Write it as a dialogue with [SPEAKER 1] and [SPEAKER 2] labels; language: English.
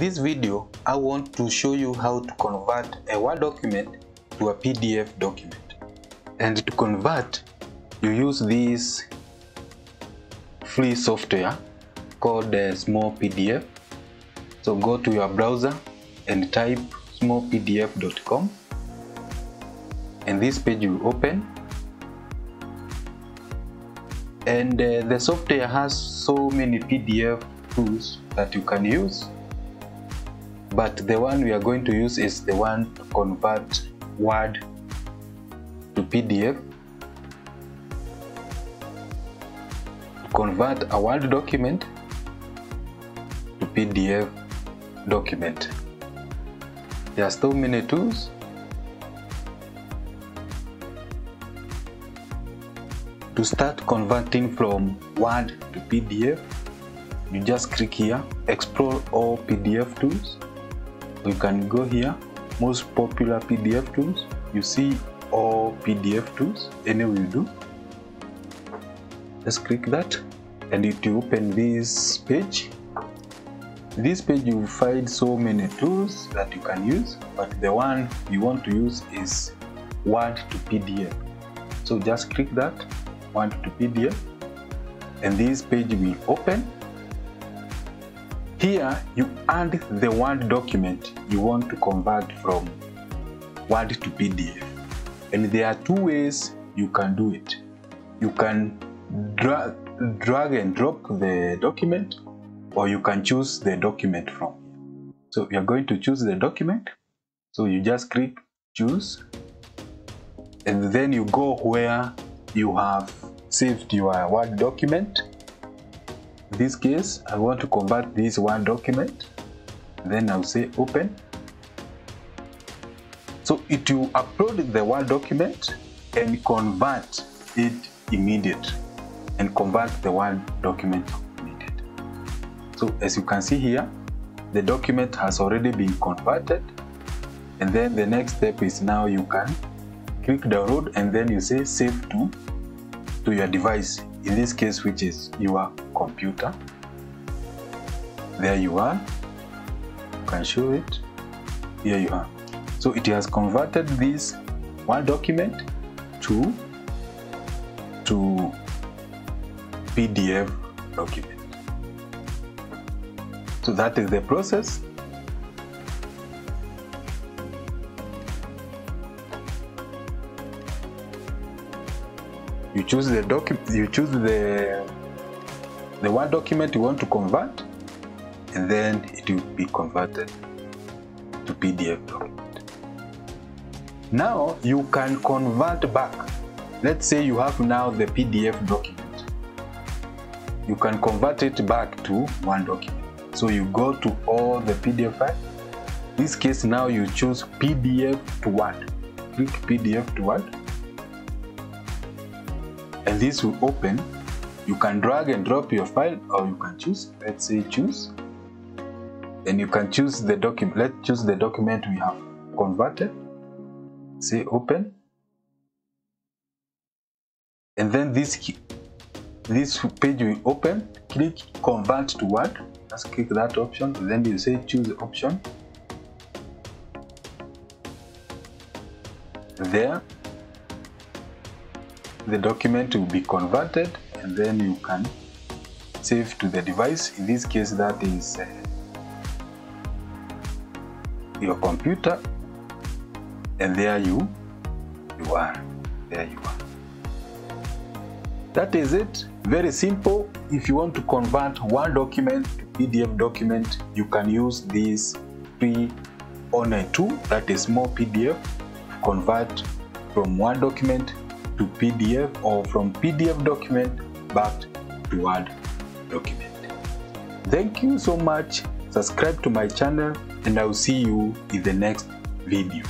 [SPEAKER 1] this video, I want to show you how to convert a Word document to a PDF document. And to convert, you use this free software called Smallpdf. So go to your browser and type smallpdf.com, and this page will open. And the software has so many PDF tools that you can use, but the one we are going to use is the one to convert Word to PDF. To convert a Word document to PDF document. There are so many tools. To start converting from Word to PDF, you just click here, explore all PDF tools. You can go here, most popular PDF tools. You see all PDF tools, any will do. Just click that and it will open this page. This page you will find so many tools that you can use, but the one you want to use is Word to PDF. So just click that, Word to PDF, and this page will open. Here you add the Word document you want to convert from Word to PDF, and there are two ways you can do it. You can drag and drop the document, or you can choose the document from here. So you are going to choose the document, so you just click choose, and then you go where you have saved your Word document. In this case, I want to convert this Word document. Then I'll say open. So it will upload the Word document and convert it immediately, and convert the Word document immediately. So as you can see here, the document has already been converted, and then the next step is now you can click download, and then you say save to your device, in this case which is your computer. There you are, you can show it, here you are. So it has converted this Word document to PDF document. So that is the process. You choose the document, you choose the Word document you want to convert, and then it will be converted to PDF document. Now you can convert back. Let's say you have now the PDF document. You can convert it back to one document. So you go to all the PDF files. In this case now you choose PDF to Word. Click PDF to Word, and this will open. You can drag and drop your file, or you can choose, let's say choose, and you can choose the document. Let's choose the document we have converted, say open, and then this page will open. Click convert to Word, just click that option, and then you say choose the option. There the document will be converted, and then you can save to the device. In this case, that is your computer, and there you are. There you are. That is it. Very simple. If you want to convert one document to PDF document, you can use this free online tool, that is Smallpdf, to convert from one document to PDF, or from PDF document back to Word document. Thank you so much. Subscribe to my channel, and I will see you in the next video.